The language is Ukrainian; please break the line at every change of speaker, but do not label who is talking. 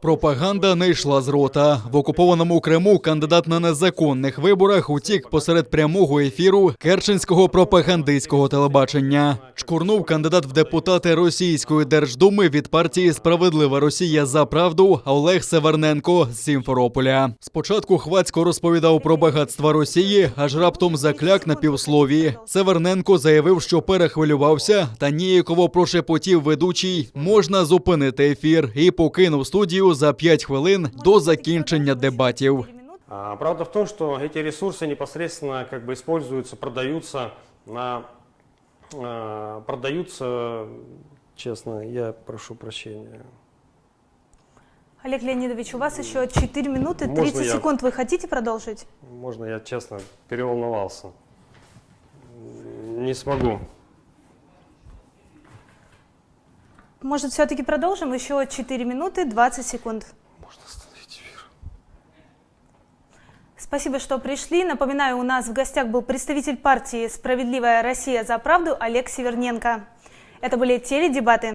Пропаганда не йшла з рота. В окупованому Криму кандидат на незаконних виборах утік посеред прямого ефіру керченського пропагандистського телебачення. Чкурнув кандидат в депутати Російської Держдуми від партії «Справедлива Росія за правду» Олег Северненко з Сімферополя. Спочатку хвацько розповідав про багатства Росії, аж раптом закляк на півслові. Северненко заявив, що перехвилювався та ніяково прошепотів ведучий «можна зупинити ефір» і покинув студію за 5 хвилин до закінчення дебатів.
Правда в том, что эти ресурсы непосредственно используются, продаются, честно, я прошу прощения.
Олег Леонидович, у вас еще 4 минуты, 30 секунд. Вы хотите продолжить?
Можно я, честно, переволновался? Не смогу.
Может, все-таки продолжим? Еще 4 минуты, 20 секунд.
Можно остановить эфир.
Спасибо, что пришли. Напоминаю, у нас в гостях был представитель партии «Справедливая Россия за правду» Олег Северненко. Это были теледебаты.